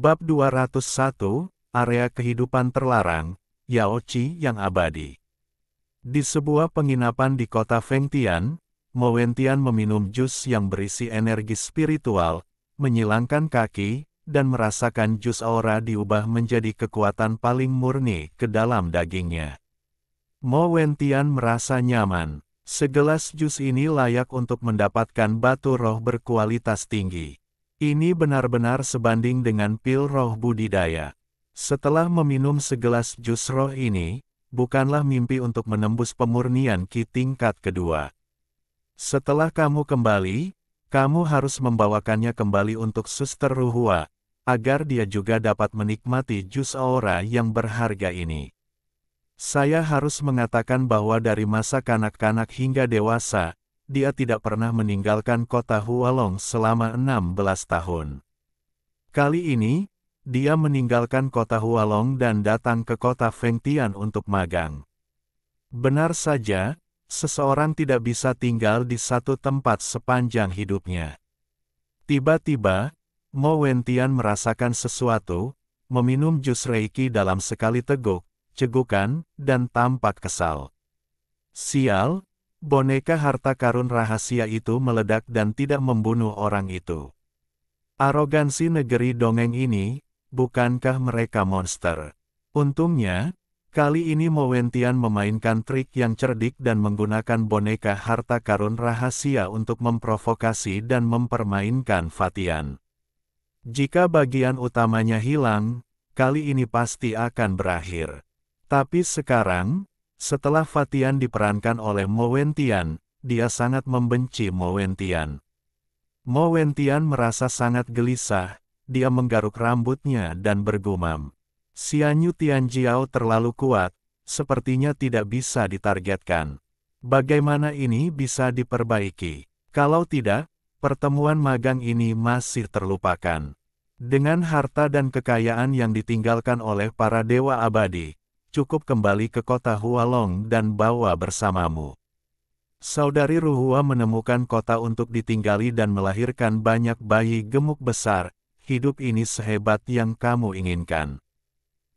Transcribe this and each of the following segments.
Bab 201, Area Kehidupan Terlarang, Yaoqi yang Abadi. Di sebuah penginapan di kota Fengtian, Mo Wentian meminum jus yang berisi energi spiritual, menyilangkan kaki, dan merasakan jus aura diubah menjadi kekuatan paling murni ke dalam dagingnya. Mo Wentian merasa nyaman. Segelas jus ini layak untuk mendapatkan batu roh berkualitas tinggi. Ini benar-benar sebanding dengan pil roh budidaya. Setelah meminum segelas jus roh ini, bukanlah mimpi untuk menembus pemurnian Qi tingkat kedua. Setelah kamu kembali, kamu harus membawakannya kembali untuk Suster Ruhua, agar dia juga dapat menikmati jus aura yang berharga ini. Saya harus mengatakan bahwa dari masa kanak-kanak hingga dewasa, dia tidak pernah meninggalkan kota Hualong selama 16 tahun. Kali ini, dia meninggalkan kota Hualong dan datang ke kota Fengtian untuk magang. Benar saja, seseorang tidak bisa tinggal di satu tempat sepanjang hidupnya. Tiba-tiba, Mo Wentian merasakan sesuatu, meminum jus Reiki dalam sekali teguk, cegukan, dan tampak kesal. Sial! Boneka harta karun rahasia itu meledak dan tidak membunuh orang itu. Arogansi negeri dongeng ini, bukankah mereka monster? Untungnya, kali ini Mo Wentian memainkan trik yang cerdik dan menggunakan boneka harta karun rahasia untuk memprovokasi dan mempermainkan Fatian. Jika bagian utamanya hilang, kali ini pasti akan berakhir. Tapi sekarang, setelah Fatian diperankan oleh Mo Wentian, dia sangat membenci Mo Wentian. Mo Wentian merasa sangat gelisah, dia menggaruk rambutnya dan bergumam. Xianyu Tianjiao terlalu kuat, sepertinya tidak bisa ditargetkan. Bagaimana ini bisa diperbaiki? Kalau tidak, pertemuan magang ini masih terlupakan. Dengan harta dan kekayaan yang ditinggalkan oleh para dewa abadi, cukup kembali ke kota Hualong dan bawa bersamamu. Saudari Ruhua menemukan kota untuk ditinggali dan melahirkan banyak bayi gemuk besar, hidup ini sehebat yang kamu inginkan.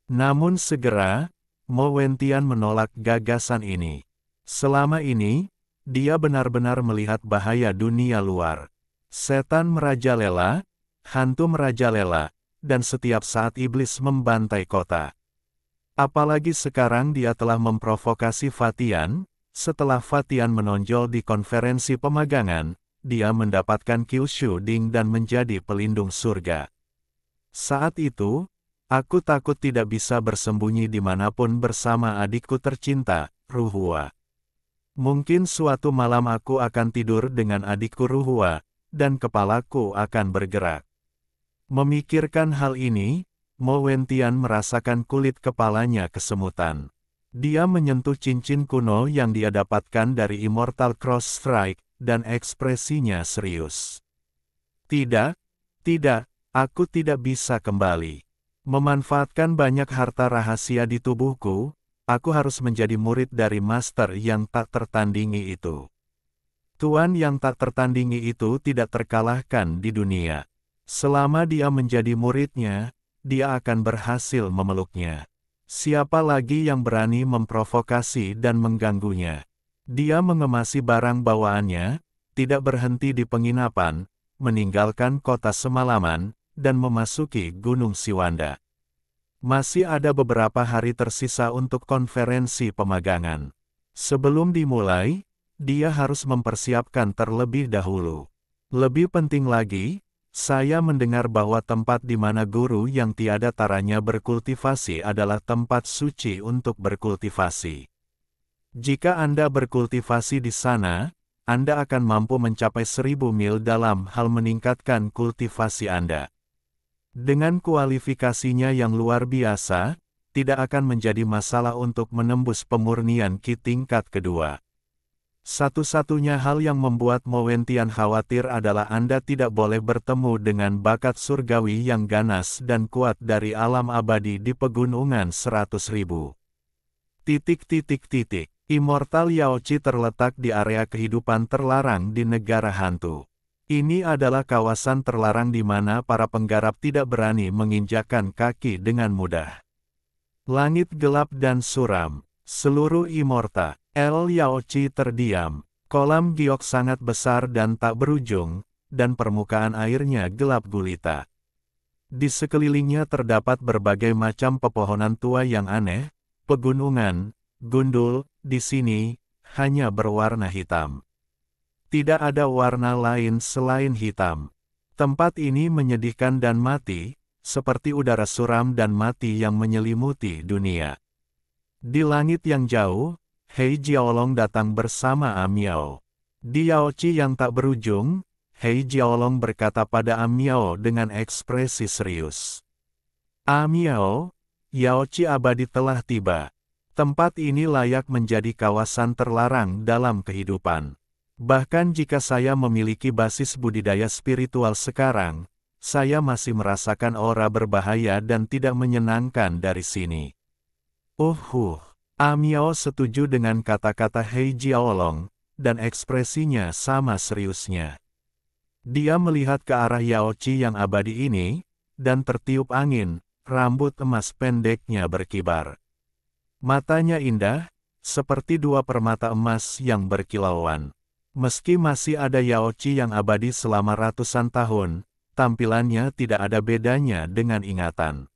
Namun segera, Mo Wentian menolak gagasan ini. Selama ini, dia benar-benar melihat bahaya dunia luar. Setan merajalela, hantu merajalela, dan setiap saat iblis membantai kota. Apalagi sekarang dia telah memprovokasi Fatian, setelah Fatian menonjol di konferensi pemagangan, dia mendapatkan Kyushu Ding dan menjadi pelindung surga. Saat itu, aku takut tidak bisa bersembunyi dimanapun bersama adikku tercinta, Ruhua. Mungkin suatu malam aku akan tidur dengan adikku Ruhua, dan kepalaku akan bergerak. Memikirkan hal ini, Mo Wentian merasakan kulit kepalanya kesemutan. Dia menyentuh cincin kuno yang dia dapatkan dari Immortal Cross Strike, dan ekspresinya serius. Tidak, aku tidak bisa kembali. Memanfaatkan banyak harta rahasia di tubuhku, aku harus menjadi murid dari master yang tak tertandingi itu. Tuan yang tak tertandingi itu tidak terkalahkan di dunia. Selama dia menjadi muridnya, dia akan berhasil memeluknya. Siapa lagi yang berani memprovokasi dan mengganggunya? Dia mengemasi barang bawaannya, tidak berhenti di penginapan, meninggalkan kota semalaman, dan memasuki Gunung Siwanda. Masih ada beberapa hari tersisa untuk konferensi pemagangan. Sebelum dimulai, dia harus mempersiapkan terlebih dahulu. Lebih penting lagi, saya mendengar bahwa tempat di mana guru yang tiada taranya berkultivasi adalah tempat suci untuk berkultivasi. Jika Anda berkultivasi di sana, Anda akan mampu mencapai 1000 mil dalam hal meningkatkan kultivasi Anda. Dengan kualifikasinya yang luar biasa, tidak akan menjadi masalah untuk menembus pemurnian Qi tingkat kedua. Satu-satunya hal yang membuat Mo Wentian khawatir adalah Anda tidak boleh bertemu dengan bakat surgawi yang ganas dan kuat dari alam abadi di pegunungan 100.000. Immortal Yaoqi terletak di area kehidupan terlarang di negara hantu. Ini adalah kawasan terlarang di mana para penggarap tidak berani menginjakkan kaki dengan mudah. Langit gelap dan suram. Seluruh Immorta, El Yaochi terdiam. Kolam giok sangat besar dan tak berujung, dan permukaan airnya gelap gulita. Di sekelilingnya terdapat berbagai macam pepohonan tua yang aneh, pegunungan, gundul, di sini, hanya berwarna hitam. Tidak ada warna lain selain hitam. Tempat ini menyedihkan dan mati, seperti udara suram dan mati yang menyelimuti dunia. Di langit yang jauh, Hei Jiaolong datang bersama Amiao. Di Yaochi yang tak berujung, Hei Jiaolong berkata pada Amiao dengan ekspresi serius. Amiao, Yaochi abadi telah tiba. Tempat ini layak menjadi kawasan terlarang dalam kehidupan. Bahkan jika saya memiliki basis budidaya spiritual sekarang, saya masih merasakan aura berbahaya dan tidak menyenangkan dari sini. Amiao setuju dengan kata-kata Hei Jiaolong, dan ekspresinya sama seriusnya. Dia melihat ke arah Yaochi yang abadi ini, dan tertiup angin, rambut emas pendeknya berkibar. Matanya indah, seperti dua permata emas yang berkilauan. Meski masih ada Yaochi yang abadi selama ratusan tahun, tampilannya tidak ada bedanya dengan ingatan.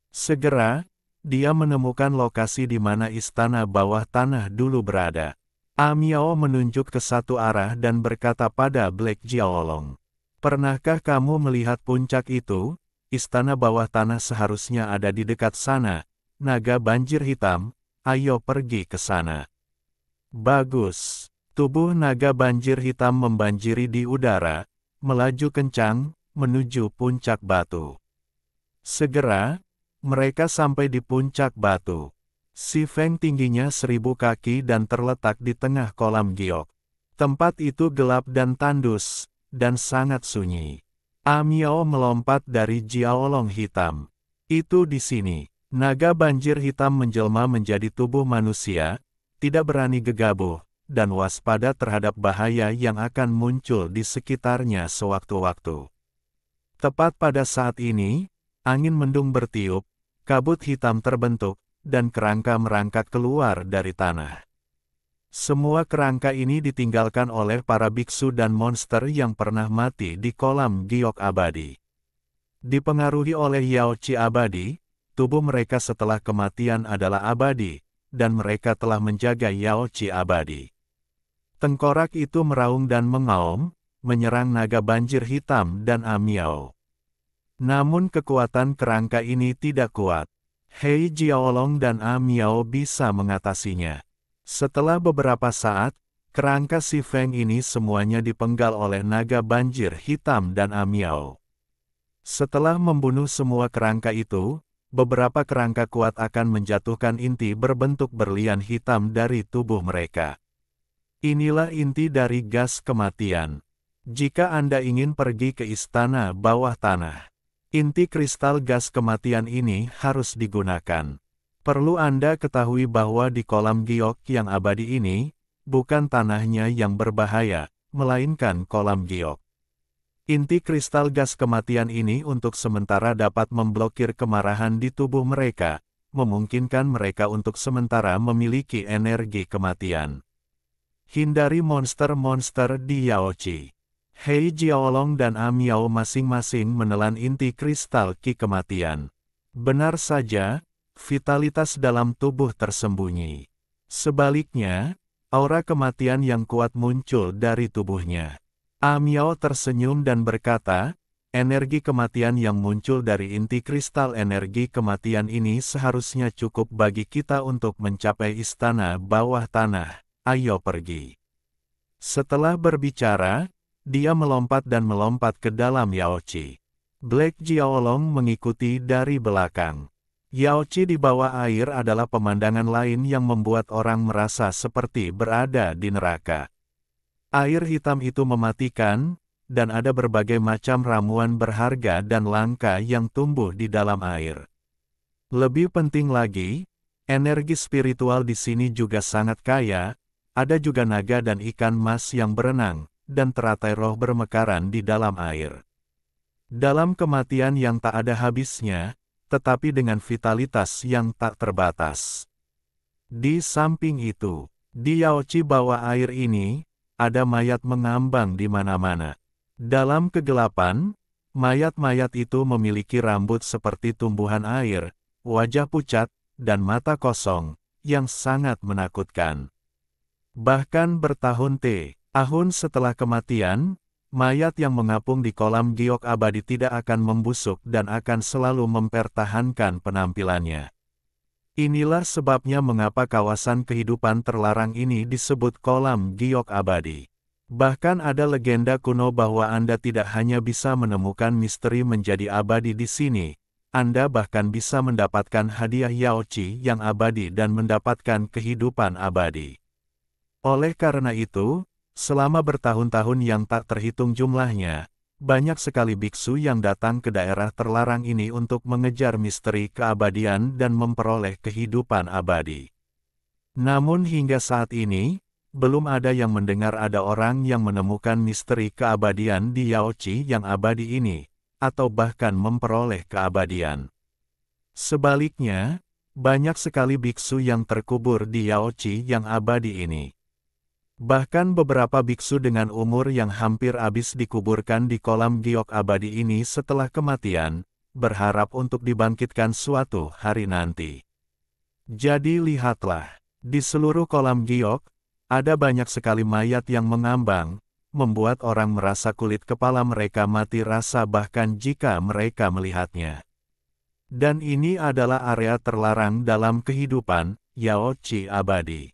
Segera, dia menemukan lokasi di mana istana bawah tanah dulu berada. Amiao menunjuk ke satu arah dan berkata pada Black Jiaolong. Pernahkah kamu melihat puncak itu? Istana bawah tanah seharusnya ada di dekat sana. Naga banjir hitam, ayo pergi ke sana. Bagus. Tubuh naga banjir hitam membanjiri di udara, melaju kencang, menuju puncak batu. Segera, mereka sampai di puncak batu. Si Feng tingginya 1000 kaki dan terletak di tengah kolam giok. Tempat itu gelap dan tandus, dan sangat sunyi. Amiao melompat dari Jiaolong hitam. Itu di sini. Naga banjir hitam menjelma menjadi tubuh manusia, tidak berani gegabah, dan waspada terhadap bahaya yang akan muncul di sekitarnya sewaktu-waktu. Tepat pada saat ini, angin mendung bertiup, kabut hitam terbentuk, dan kerangka merangkak keluar dari tanah. Semua kerangka ini ditinggalkan oleh para biksu dan monster yang pernah mati di kolam giok abadi. Dipengaruhi oleh Yaochi abadi, tubuh mereka setelah kematian adalah abadi, dan mereka telah menjaga Yaochi abadi. Tengkorak itu meraung dan mengaum, menyerang naga banjir hitam dan Amiao. Namun kekuatan kerangka ini tidak kuat. Hei Jiaolong dan Amiao bisa mengatasinya. Setelah beberapa saat, kerangka si Feng ini semuanya dipenggal oleh naga banjir hitam dan Amiao. Setelah membunuh semua kerangka itu, beberapa kerangka kuat akan menjatuhkan inti berbentuk berlian hitam dari tubuh mereka. Inilah inti dari gas kematian. Jika Anda ingin pergi ke istana bawah tanah, inti kristal gas kematian ini harus digunakan. Perlu Anda ketahui bahwa di kolam giok yang abadi ini, bukan tanahnya yang berbahaya, melainkan kolam giok. Inti kristal gas kematian ini untuk sementara dapat memblokir kemarahan di tubuh mereka, memungkinkan mereka untuk sementara memiliki energi kematian. Hindari monster-monster di Yaochi. Hei Jiaolong dan Amiao masing-masing menelan inti kristal ki kematian. Benar saja, vitalitas dalam tubuh tersembunyi. Sebaliknya, aura kematian yang kuat muncul dari tubuhnya. Amiao tersenyum dan berkata, energi kematian yang muncul dari inti kristal energi kematian ini seharusnya cukup bagi kita untuk mencapai istana bawah tanah. Ayo pergi. Setelah berbicara, dia melompat dan melompat ke dalam Yaochi. Black Jiaolong mengikuti dari belakang. Yaochi di bawah air adalah pemandangan lain yang membuat orang merasa seperti berada di neraka. Air hitam itu mematikan, dan ada berbagai macam ramuan berharga dan langka yang tumbuh di dalam air. Lebih penting lagi, energi spiritual di sini juga sangat kaya. Ada juga naga dan ikan mas yang berenang, dan teratai roh bermekaran di dalam air. Dalam kematian yang tak ada habisnya, tetapi dengan vitalitas yang tak terbatas. Di samping itu, di Yaochi bawah air ini, ada mayat mengambang di mana-mana. Dalam kegelapan, mayat-mayat itu memiliki rambut seperti tumbuhan air, wajah pucat, dan mata kosong, yang sangat menakutkan. Bahkan bertahun-tahun setelah kematian, mayat yang mengapung di kolam giok abadi tidak akan membusuk dan akan selalu mempertahankan penampilannya. Inilah sebabnya mengapa kawasan kehidupan terlarang ini disebut kolam giok abadi. Bahkan ada legenda kuno bahwa Anda tidak hanya bisa menemukan misteri menjadi abadi di sini, Anda bahkan bisa mendapatkan hadiah Yaochi yang abadi dan mendapatkan kehidupan abadi. Oleh karena itu, selama bertahun-tahun yang tak terhitung jumlahnya, banyak sekali biksu yang datang ke daerah terlarang ini untuk mengejar misteri keabadian dan memperoleh kehidupan abadi. Namun hingga saat ini, belum ada yang mendengar ada orang yang menemukan misteri keabadian di Yaochi yang abadi ini, atau bahkan memperoleh keabadian. Sebaliknya, banyak sekali biksu yang terkubur di Yaochi yang abadi ini. Bahkan beberapa biksu dengan umur yang hampir habis dikuburkan di kolam giok abadi ini setelah kematian, berharap untuk dibangkitkan suatu hari nanti. Jadi lihatlah, di seluruh kolam giok, ada banyak sekali mayat yang mengambang, membuat orang merasa kulit kepala mereka mati rasa bahkan jika mereka melihatnya. Dan ini adalah area terlarang dalam kehidupan, Yaochi abadi.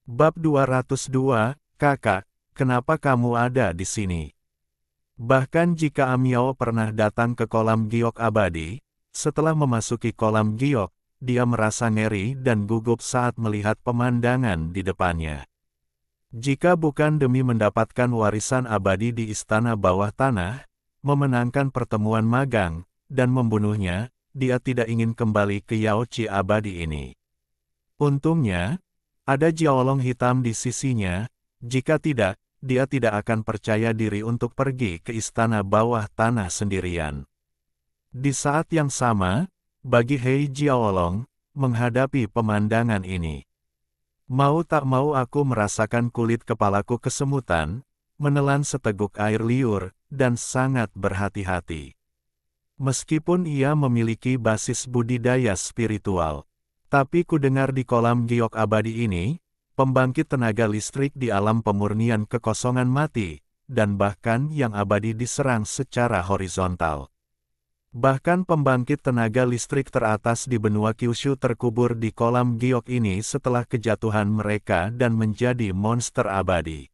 Bab 202, Kakak, kenapa kamu ada di sini? Bahkan jika Amiao pernah datang ke kolam giok abadi, setelah memasuki kolam giok, dia merasa ngeri dan gugup saat melihat pemandangan di depannya. Jika bukan demi mendapatkan warisan abadi di istana bawah tanah, memenangkan pertemuan magang, dan membunuhnya, dia tidak ingin kembali ke Yaochi abadi ini. Untungnya, ada Jiaolong hitam di sisinya, jika tidak, dia tidak akan percaya diri untuk pergi ke istana bawah tanah sendirian. Di saat yang sama, bagi Hei Jiaolong, menghadapi pemandangan ini. Mau tak mau aku merasakan kulit kepalaku kesemutan, menelan seteguk air liur, dan sangat berhati-hati. Meskipun ia memiliki basis budidaya spiritual, tapi ku dengar di kolam giok abadi ini, pembangkit tenaga listrik di alam pemurnian kekosongan mati, dan bahkan yang abadi diserang secara horizontal. Bahkan pembangkit tenaga listrik teratas di benua Kyushu terkubur di kolam giok ini setelah kejatuhan mereka dan menjadi monster abadi.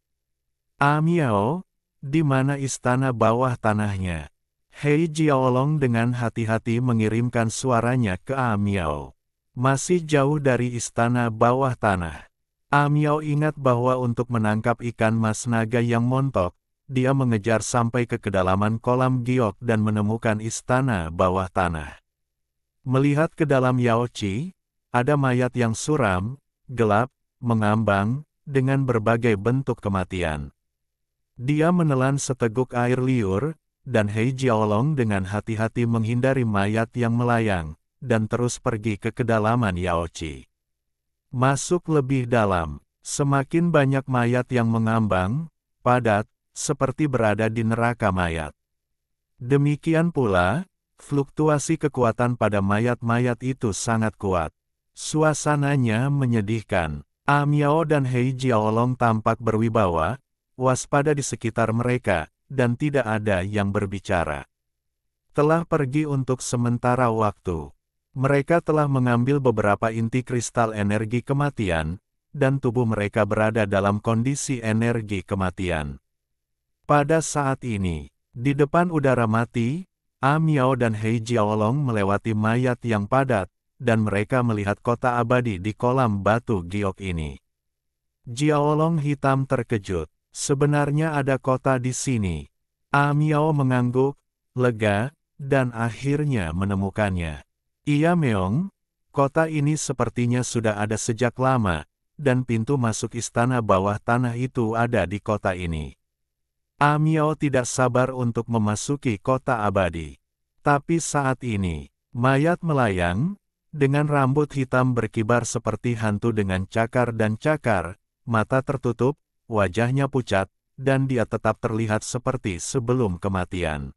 Amiao, di mana istana bawah tanahnya? Hei Jiaolong dengan hati-hati mengirimkan suaranya ke Amiao. Masih jauh dari istana bawah tanah. Amiao ingat bahwa untuk menangkap ikan mas naga yang montok, dia mengejar sampai ke kedalaman kolam giok dan menemukan istana bawah tanah. Melihat ke dalam Yaochi, ada mayat yang suram, gelap, mengambang, dengan berbagai bentuk kematian. Dia menelan seteguk air liur, dan Hei Jiaolong dengan hati-hati menghindari mayat yang melayang, dan terus pergi ke kedalaman Yaochi. Masuk lebih dalam, semakin banyak mayat yang mengambang, padat, seperti berada di neraka mayat. Demikian pula, fluktuasi kekuatan pada mayat-mayat itu sangat kuat. Suasananya menyedihkan. Amiao dan Hei Jiaolong tampak berwibawa, waspada di sekitar mereka, dan tidak ada yang berbicara. Telah pergi untuk sementara waktu. Mereka telah mengambil beberapa inti kristal energi kematian, dan tubuh mereka berada dalam kondisi energi kematian. Pada saat ini, di depan udara mati, Amiao dan Hei Jiaolong melewati mayat yang padat, dan mereka melihat kota abadi di kolam batu giok ini. Jiaolong hitam terkejut, sebenarnya ada kota di sini. Amiao mengangguk, lega, dan akhirnya menemukannya. Iya Meong, kota ini sepertinya sudah ada sejak lama, dan pintu masuk istana bawah tanah itu ada di kota ini. Amiao tidak sabar untuk memasuki kota abadi. Tapi saat ini, mayat melayang, dengan rambut hitam berkibar seperti hantu dengan cakar dan cakar, mata tertutup, wajahnya pucat, dan dia tetap terlihat seperti sebelum kematian.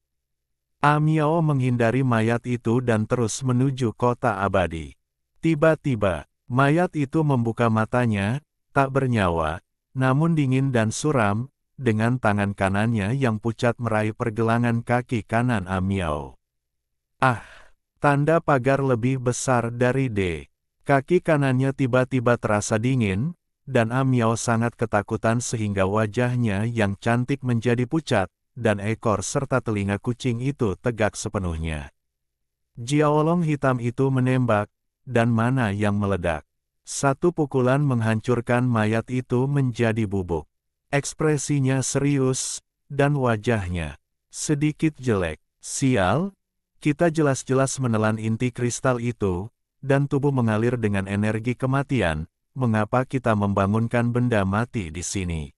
Amiao menghindari mayat itu dan terus menuju kota abadi. Tiba-tiba, mayat itu membuka matanya, tak bernyawa, namun dingin dan suram, dengan tangan kanannya yang pucat meraih pergelangan kaki kanan Amiao. Ah! Tanda pagar lebih besar dari D. Kaki kanannya tiba-tiba terasa dingin, dan Amiao sangat ketakutan sehingga wajahnya yang cantik menjadi pucat, dan ekor serta telinga kucing itu tegak sepenuhnya. Jiaolong hitam itu menembak, dan mana yang meledak. Satu pukulan menghancurkan mayat itu menjadi bubuk. Ekspresinya serius, dan wajahnya sedikit jelek. Sial! Kita jelas-jelas menelan inti kristal itu, dan tubuh mengalir dengan energi kematian, mengapa kita membangunkan benda mati di sini?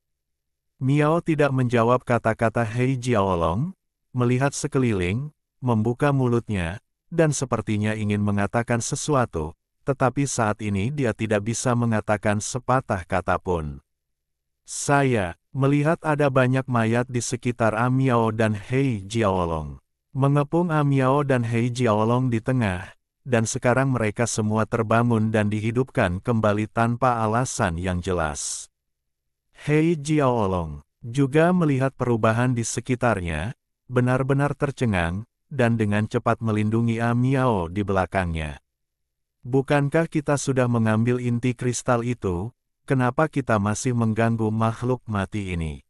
Miao tidak menjawab kata-kata Hei Jiaolong, melihat sekeliling, membuka mulutnya, dan sepertinya ingin mengatakan sesuatu, tetapi saat ini dia tidak bisa mengatakan sepatah kata pun. Saya melihat ada banyak mayat di sekitar Amiao dan Hei Jiaolong. Mengepung Amiao dan Hei Jiaolong di tengah, dan sekarang mereka semua terbangun dan dihidupkan kembali tanpa alasan yang jelas. Hei Jiaolong juga melihat perubahan di sekitarnya, benar-benar tercengang, dan dengan cepat melindungi Amiao di belakangnya. Bukankah kita sudah mengambil inti kristal itu, kenapa kita masih mengganggu makhluk mati ini?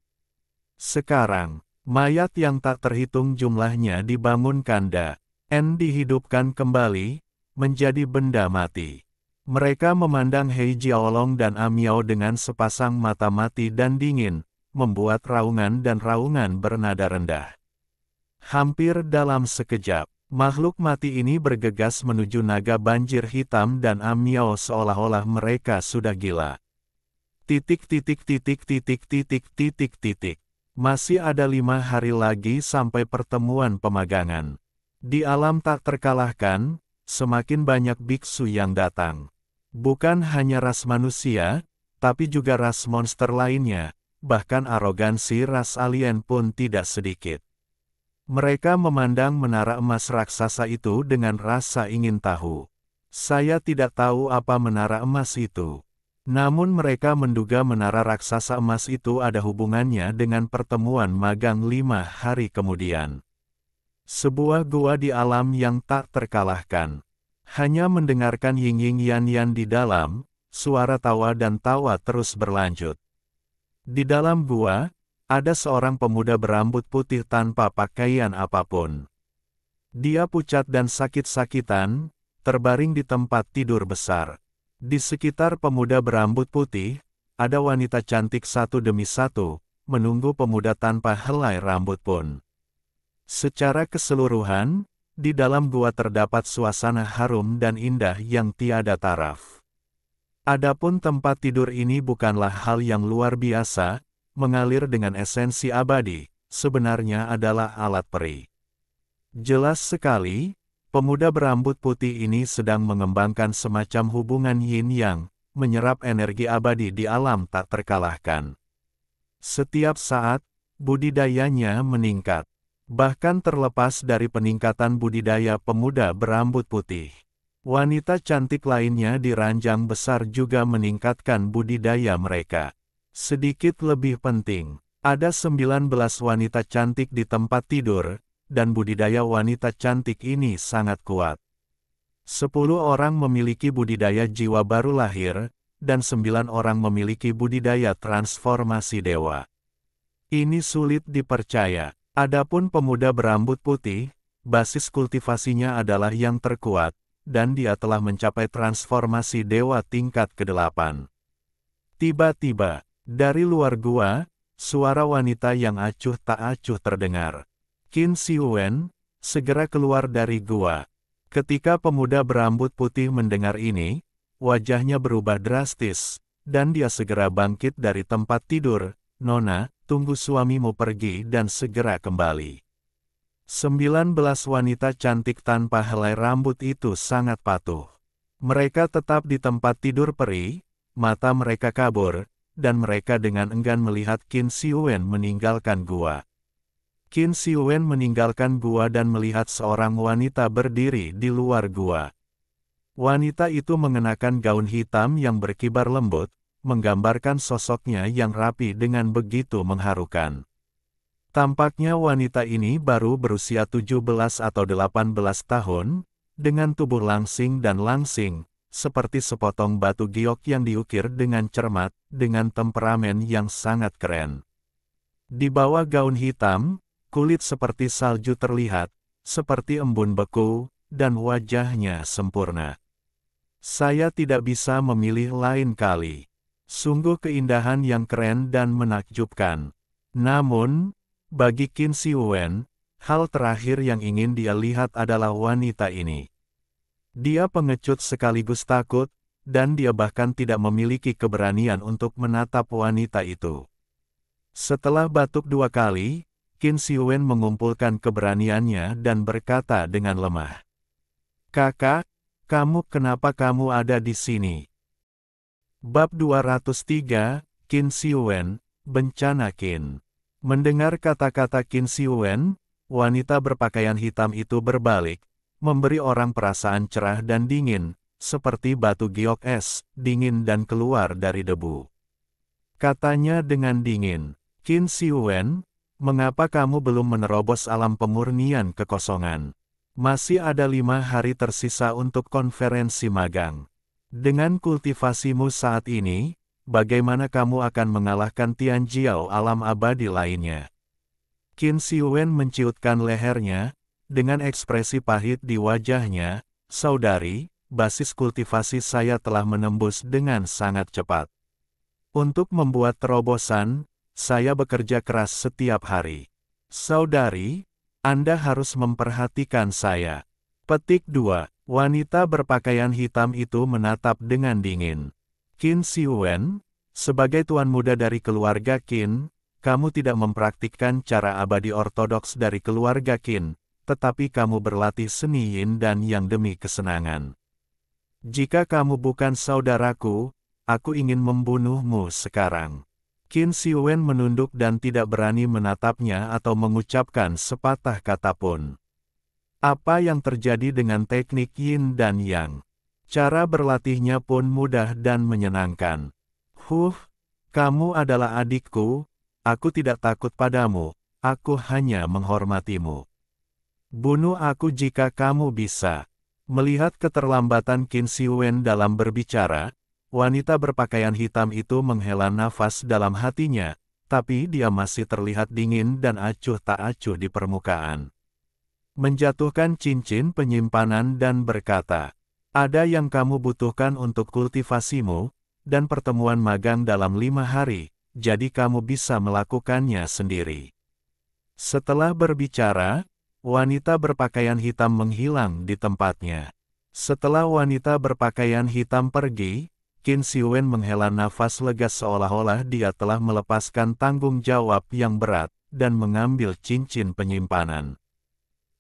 Sekarang, mayat yang tak terhitung jumlahnya dibangunkan dan dihidupkan kembali, menjadi benda mati. Mereka memandang Hei Jiaolong dan Amiao dengan sepasang mata mati dan dingin, membuat raungan dan raungan bernada rendah. Hampir dalam sekejap, makhluk mati ini bergegas menuju naga banjir hitam dan Amiao seolah-olah mereka sudah gila. Titik. Masih ada 5 hari lagi sampai pertemuan pemagangan. Di alam tak terkalahkan, semakin banyak biksu yang datang. Bukan hanya ras manusia, tapi juga ras monster lainnya, bahkan arogansi ras alien pun tidak sedikit. Mereka memandang menara emas raksasa itu dengan rasa ingin tahu. Saya tidak tahu apa menara emas itu. Namun mereka menduga menara raksasa emas itu ada hubungannya dengan pertemuan magang 5 hari kemudian. Sebuah gua di alam yang tak terkalahkan. Hanya mendengarkan yin yan di dalam, suara tawa dan tawa terus berlanjut. Di dalam gua, ada seorang pemuda berambut putih tanpa pakaian apapun. Dia pucat dan sakit-sakitan, terbaring di tempat tidur besar. Di sekitar pemuda berambut putih, ada wanita cantik satu demi satu, menunggu pemuda tanpa helai rambut pun. Secara keseluruhan, di dalam gua terdapat suasana harum dan indah yang tiada taraf. Adapun tempat tidur ini bukanlah hal yang luar biasa, mengalir dengan esensi abadi, sebenarnya adalah alat peri. Jelas sekali, pemuda berambut putih ini sedang mengembangkan semacam hubungan yin-yang, menyerap energi abadi di alam tak terkalahkan. Setiap saat, budidayanya meningkat. Bahkan terlepas dari peningkatan budidaya pemuda berambut putih, wanita cantik lainnya di ranjang besar juga meningkatkan budidaya mereka. Sedikit lebih penting, ada 19 wanita cantik di tempat tidur, dan budidaya wanita cantik ini sangat kuat. 10 orang memiliki budidaya jiwa baru lahir, dan 9 orang memiliki budidaya transformasi dewa. Ini sulit dipercaya. Adapun pemuda berambut putih, basis kultivasinya adalah yang terkuat, dan dia telah mencapai transformasi dewa tingkat ke-8. Tiba-tiba, dari luar gua, suara wanita yang acuh tak acuh terdengar. Qin Xiuwen, segera keluar dari gua. Ketika pemuda berambut putih mendengar ini, wajahnya berubah drastis, dan dia segera bangkit dari tempat tidur. Nona, tunggu suamimu pergi dan segera kembali. 19 wanita cantik tanpa helai rambut itu sangat patuh. Mereka tetap di tempat tidur peri, mata mereka kabur, dan mereka dengan enggan melihat Qin Xiuwen meninggalkan gua. Qin Xiuwen meninggalkan gua dan melihat seorang wanita berdiri di luar gua. Wanita itu mengenakan gaun hitam yang berkibar lembut, menggambarkan sosoknya yang rapi dengan begitu mengharukan. Tampaknya wanita ini baru berusia 17 atau 18 tahun, dengan tubuh langsing dan langsing, seperti sepotong batu giok yang diukir dengan cermat, dengan temperamen yang sangat keren. Di bawah gaun hitam, kulit seperti salju terlihat, seperti embun beku, dan wajahnya sempurna. Saya tidak bisa memilih lain kali. Sungguh keindahan yang keren dan menakjubkan. Namun, bagi Qin Xiuwen, hal terakhir yang ingin dia lihat adalah wanita ini. Dia pengecut sekaligus takut, dan dia bahkan tidak memiliki keberanian untuk menatap wanita itu. Setelah batuk 2 kali, Qin Xiuwen mengumpulkan keberaniannya dan berkata dengan lemah. Kakak, kenapa kamu ada di sini? Bab 203, Qin Xiuwen, Bencana Qin. Mendengar kata-kata Qin Xiuwen, wanita berpakaian hitam itu berbalik, memberi orang perasaan cerah dan dingin, seperti batu giok es, dingin dan keluar dari debu. Katanya dengan dingin, Qin Xiuwen, mengapa kamu belum menerobos alam pemurnian kekosongan? Masih ada 5 hari tersisa untuk konferensi magang. Dengan kultivasimu saat ini, bagaimana kamu akan mengalahkan Tian Jiao alam abadi lainnya? Qin Xiuwen menciutkan lehernya, dengan ekspresi pahit di wajahnya, saudari, basis kultivasi saya telah menembus dengan sangat cepat. Untuk membuat terobosan, saya bekerja keras setiap hari. Saudari, Anda harus memperhatikan saya. Petik 2. Wanita berpakaian hitam itu menatap dengan dingin. Qin Xiuwen, sebagai tuan muda dari keluarga Qin, kamu tidak mempraktikkan cara abadi ortodoks dari keluarga Qin, tetapi kamu berlatih seni yin dan yang demi kesenangan. Jika kamu bukan saudaraku, aku ingin membunuhmu sekarang. Qin Xiuwen menunduk dan tidak berani menatapnya atau mengucapkan sepatah kata pun. Apa yang terjadi dengan teknik yin dan yang? Cara berlatihnya pun mudah dan menyenangkan. Kamu adalah adikku, aku tidak takut padamu, aku hanya menghormatimu. Bunuh aku jika kamu bisa. Melihat keterlambatan Qin Xiuwen dalam berbicara, wanita berpakaian hitam itu menghela nafas dalam hatinya, tapi dia masih terlihat dingin dan acuh tak acuh di permukaan. Menjatuhkan cincin penyimpanan dan berkata, ada yang kamu butuhkan untuk kultivasimu, dan pertemuan magang dalam 5 hari, jadi kamu bisa melakukannya sendiri. Setelah berbicara, wanita berpakaian hitam menghilang di tempatnya. Setelah wanita berpakaian hitam pergi, Qin Xiuwen menghela nafas lega seolah-olah dia telah melepaskan tanggung jawab yang berat, dan mengambil cincin penyimpanan.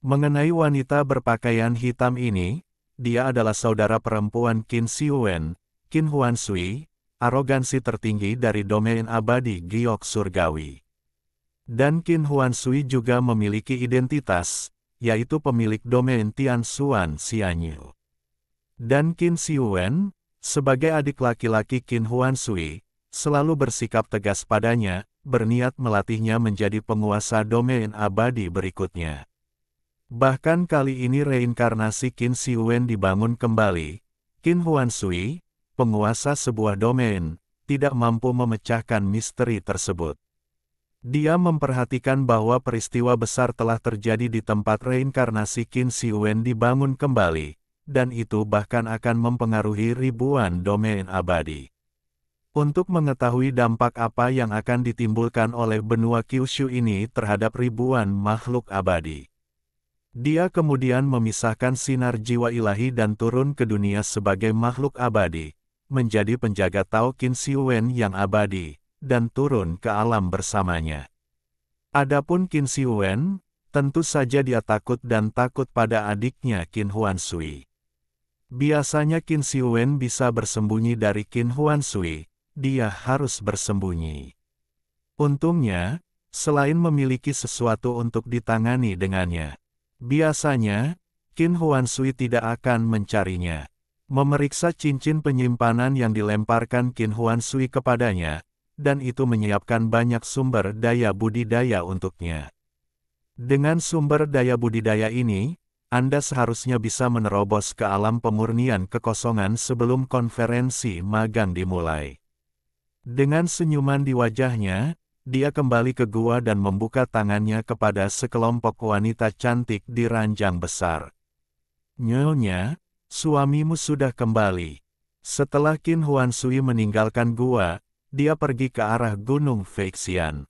Mengenai wanita berpakaian hitam ini, dia adalah saudara perempuan Qin Xiuwen, Qin Huansui, arogansi tertinggi dari domain abadi giok surgawi. Dan Qin Huansui juga memiliki identitas, yaitu pemilik domain Tian Xuan Xianyu. Dan Qin Xiuwen, sebagai adik laki-laki Qin Huansui, selalu bersikap tegas padanya, berniat melatihnya menjadi penguasa domain abadi berikutnya. Bahkan kali ini reinkarnasi Qin Xiuwen dibangun kembali, Qin Huansui, penguasa sebuah domain, tidak mampu memecahkan misteri tersebut. Dia memperhatikan bahwa peristiwa besar telah terjadi di tempat reinkarnasi Qin Xiuwen dibangun kembali, dan itu bahkan akan mempengaruhi ribuan domain abadi. Untuk mengetahui dampak apa yang akan ditimbulkan oleh benua Kyushu ini terhadap ribuan makhluk abadi, dia kemudian memisahkan sinar jiwa ilahi dan turun ke dunia sebagai makhluk abadi, menjadi penjaga Tao Qin Shi Huan yang abadi, dan turun ke alam bersamanya. Adapun Qin Shi Huan, tentu saja dia takut dan takut pada adiknya Qin Huansui. Biasanya Qin Shi Huan bisa bersembunyi dari Qin Huansui, dia harus bersembunyi. Untungnya, selain memiliki sesuatu untuk ditangani dengannya, biasanya, Qin Huansui tidak akan mencarinya. Memeriksa cincin penyimpanan yang dilemparkan Qin Huansui kepadanya, dan itu menyiapkan banyak sumber daya budidaya untuknya. Dengan sumber daya budidaya ini, Anda seharusnya bisa menerobos ke alam pemurnian kekosongan sebelum konferensi magang dimulai. Dengan senyuman di wajahnya, dia kembali ke gua dan membuka tangannya kepada sekelompok wanita cantik di ranjang besar. Nyonya, suamimu sudah kembali. Setelah Qin Huansui meninggalkan gua, dia pergi ke arah Gunung Feixian.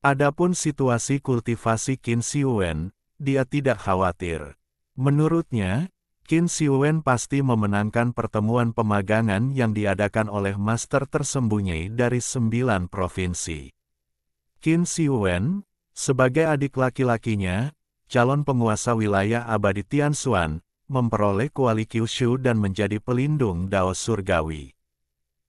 Adapun situasi kultivasi Qin Shi Huan, dia tidak khawatir. Menurutnya, Qin Shi Huan pasti memenangkan pertemuan pemagangan yang diadakan oleh master tersembunyi dari 9 provinsi. Qin Shi Huan, sebagai adik laki-lakinya, calon penguasa wilayah abadi Tianshuan, memperoleh kuali Kyushu dan menjadi pelindung Dao Surgawi.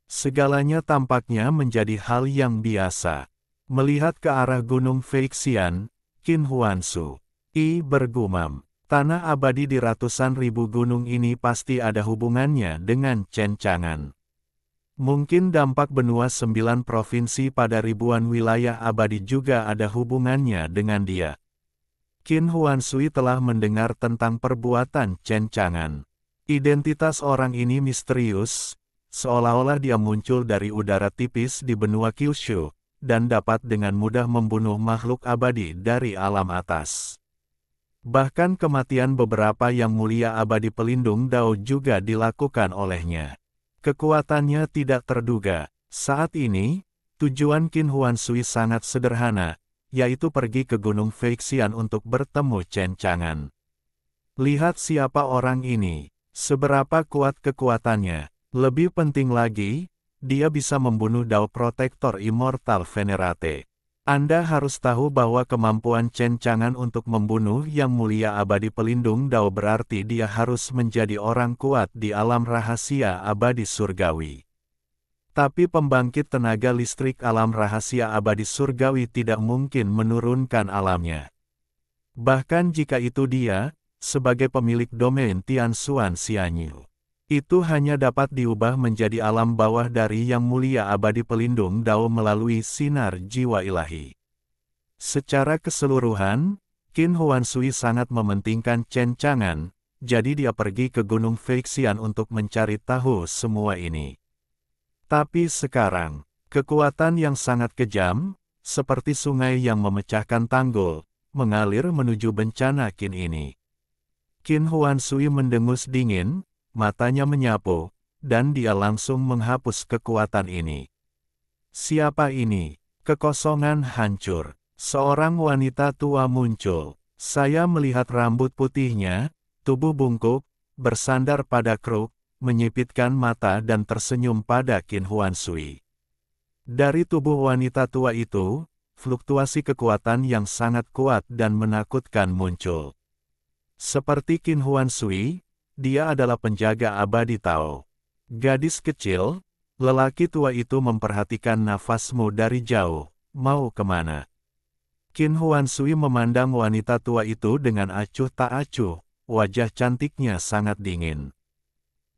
Segalanya tampaknya menjadi hal yang biasa. Melihat ke arah Gunung Feixian, Qin Huansui bergumam, tanah abadi di ratusan ribu gunung ini pasti ada hubungannya dengan Chen Chang'an. Mungkin dampak benua 9 provinsi pada ribuan wilayah abadi juga ada hubungannya dengan dia. Qin Huansui telah mendengar tentang perbuatan Chen Chang'an. Identitas orang ini misterius, seolah-olah dia muncul dari udara tipis di benua Kyushu, dan dapat dengan mudah membunuh makhluk abadi dari alam atas. Bahkan kematian beberapa yang mulia abadi pelindung Dao juga dilakukan olehnya. Kekuatannya tidak terduga. Saat ini, tujuan Qin Huansui sangat sederhana, yaitu pergi ke Gunung Feixian untuk bertemu Chen Chang'an. Lihat siapa orang ini, seberapa kuat kekuatannya. Lebih penting lagi, dia bisa membunuh Dao Protektor Immortal Venerate. Anda harus tahu bahwa kemampuan Chen Chang'an untuk membunuh yang mulia abadi pelindung Dao berarti dia harus menjadi orang kuat di alam rahasia abadi surgawi. Tapi pembangkit tenaga listrik alam rahasia abadi surgawi tidak mungkin menurunkan alamnya. Bahkan jika itu dia, sebagai pemilik domain Tianshuan Xianyu, itu hanya dapat diubah menjadi alam bawah dari yang mulia abadi pelindung Dao melalui sinar jiwa ilahi. Secara keseluruhan, Qin Huansui sangat mementingkan Chen Chang'an, jadi dia pergi ke Gunung Feixian untuk mencari tahu semua ini. Tapi sekarang, kekuatan yang sangat kejam, seperti sungai yang memecahkan tanggul, mengalir menuju bencana Qin ini. Qin Huansui mendengus dingin, matanya menyapu, dan dia langsung menghapus kekuatan ini. Siapa ini? Kekosongan hancur. Seorang wanita tua muncul. Saya melihat rambut putihnya, tubuh bungkuk, bersandar pada kruk, menyipitkan mata dan tersenyum pada Qin Huansui. Dari tubuh wanita tua itu, fluktuasi kekuatan yang sangat kuat dan menakutkan muncul. Seperti Qin Huansui, dia adalah penjaga abadi Tao. Gadis kecil, lelaki tua itu memperhatikan nafasmu dari jauh, mau kemana? Qin Huansui memandang wanita tua itu dengan acuh tak acuh, wajah cantiknya sangat dingin.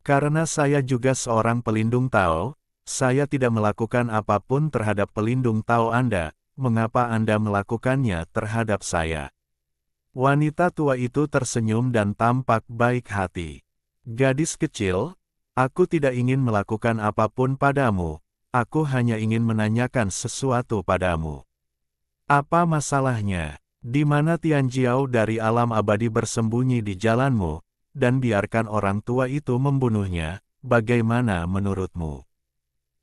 Karena saya juga seorang pelindung Tao, saya tidak melakukan apapun terhadap pelindung Tao Anda, mengapa Anda melakukannya terhadap saya? Wanita tua itu tersenyum dan tampak baik hati. Gadis kecil, aku tidak ingin melakukan apapun padamu, aku hanya ingin menanyakan sesuatu padamu. Apa masalahnya? Di mana Tianjiao dari alam abadi bersembunyi di jalanmu, dan biarkan orang tua itu membunuhnya, bagaimana menurutmu?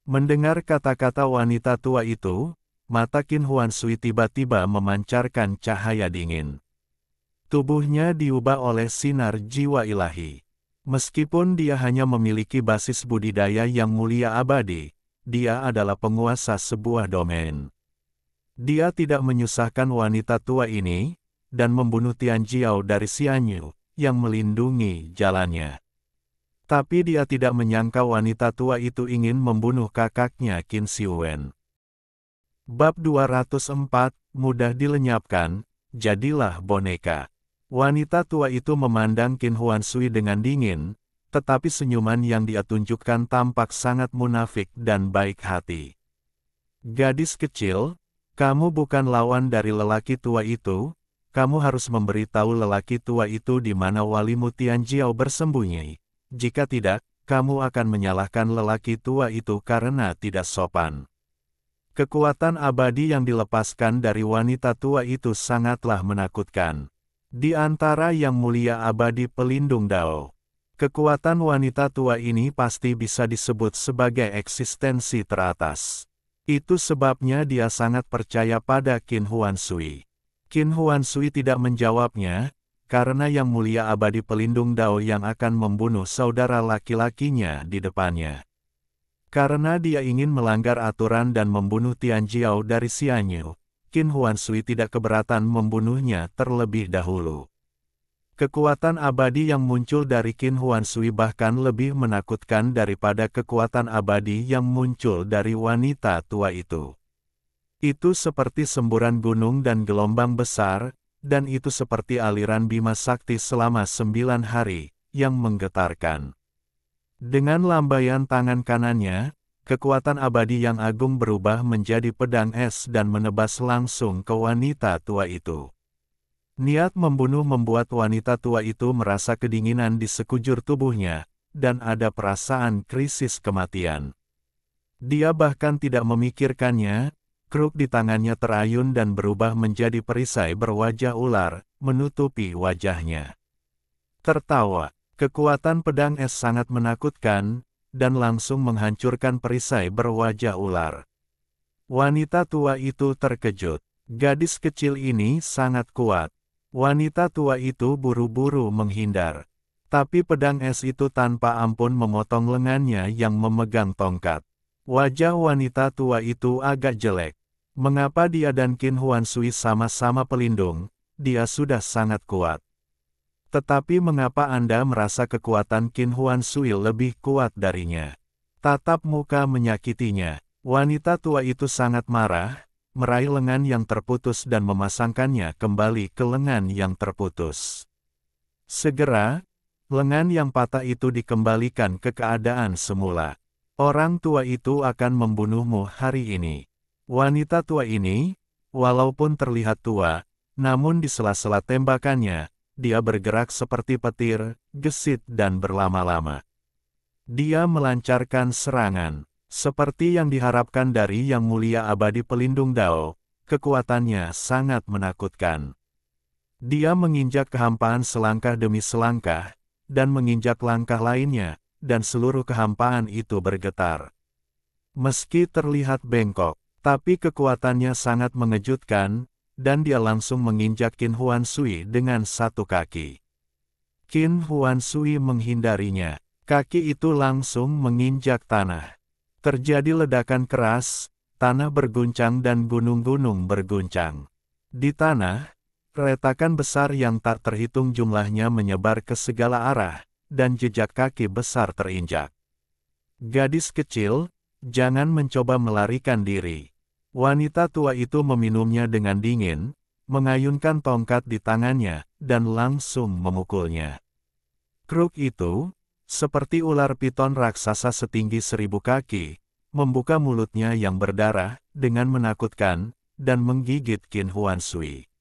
Mendengar kata-kata wanita tua itu, mata Qin Huansui tiba-tiba memancarkan cahaya dingin. Tubuhnya diubah oleh sinar jiwa ilahi. Meskipun dia hanya memiliki basis budidaya yang mulia abadi, dia adalah penguasa sebuah domain. Dia tidak menyusahkan wanita tua ini, dan membunuh Tian Jiao dari Xianyu, yang melindungi jalannya. Tapi dia tidak menyangka wanita tua itu ingin membunuh kakaknya Qin Xiuwen. Bab 204, mudah dilenyapkan, jadilah boneka. Wanita tua itu memandang Qin Huansui dengan dingin, tetapi senyuman yang dia tunjukkan tampak sangat munafik dan baik hati. Gadis kecil, kamu bukan lawan dari lelaki tua itu, kamu harus memberitahu lelaki tua itu di mana walimu Tian Jiao bersembunyi. Jika tidak, kamu akan menyalahkan lelaki tua itu karena tidak sopan. Kekuatan abadi yang dilepaskan dari wanita tua itu sangatlah menakutkan. Di antara yang mulia abadi pelindung Dao, kekuatan wanita tua ini pasti bisa disebut sebagai eksistensi teratas. Itu sebabnya dia sangat percaya pada Qin Huansui. Qin Huansui tidak menjawabnya, karena yang mulia abadi pelindung Dao yang akan membunuh saudara laki-lakinya di depannya. Karena dia ingin melanggar aturan dan membunuh Tian Jiao dari Xianyu, Qin Huansui tidak keberatan membunuhnya terlebih dahulu. Kekuatan abadi yang muncul dari Qin Huansui bahkan lebih menakutkan daripada kekuatan abadi yang muncul dari wanita tua itu. Itu seperti semburan gunung dan gelombang besar, dan itu seperti aliran Bima Sakti selama 9 hari, yang menggetarkan. Dengan lambaian tangan kanannya, kekuatan abadi yang agung berubah menjadi pedang es dan menebas langsung ke wanita tua itu. Niat membunuh membuat wanita tua itu merasa kedinginan di sekujur tubuhnya, dan ada perasaan krisis kematian. Dia bahkan tidak memikirkannya, kruk di tangannya terayun dan berubah menjadi perisai berwajah ular, menutupi wajahnya. Tertawa, kekuatan pedang es sangat menakutkan, dan langsung menghancurkan perisai berwajah ular. Wanita tua itu terkejut. Gadis kecil ini sangat kuat. Wanita tua itu buru-buru menghindar. Tapi pedang es itu tanpa ampun memotong lengannya yang memegang tongkat. Wajah wanita tua itu agak jelek. Mengapa dia dan Qin Huansui sama-sama pelindung? Dia sudah sangat kuat. Tetapi mengapa Anda merasa kekuatan Qin Huansui lebih kuat darinya? Tatap muka menyakitinya. Wanita tua itu sangat marah, meraih lengan yang terputus dan memasangkannya kembali ke lengan yang terputus. Segera, lengan yang patah itu dikembalikan ke keadaan semula. Orang tua itu akan membunuhmu hari ini. Wanita tua ini, walaupun terlihat tua, namun di sela-sela tembakannya, dia bergerak seperti petir, gesit dan berlama-lama. Dia melancarkan serangan, seperti yang diharapkan dari Yang Mulia Abadi Pelindung Dao, kekuatannya sangat menakutkan. Dia menginjak kehampaan selangkah demi selangkah, dan menginjak langkah lainnya, dan seluruh kehampaan itu bergetar. Meski terlihat bengkok, tapi kekuatannya sangat mengejutkan, dan dia langsung menginjak Qin Huansui dengan satu kaki. Qin Huansui menghindarinya. Kaki itu langsung menginjak tanah. Terjadi ledakan keras, tanah berguncang dan gunung-gunung berguncang. Di tanah, retakan besar yang tak terhitung jumlahnya menyebar ke segala arah, dan jejak kaki besar terinjak. Gadis kecil, jangan mencoba melarikan diri. Wanita tua itu meminumnya dengan dingin, mengayunkan tongkat di tangannya, dan langsung memukulnya. Kruk itu, seperti ular piton raksasa setinggi 1000 kaki, membuka mulutnya yang berdarah, dengan menakutkan, dan menggigit Qin Huansui.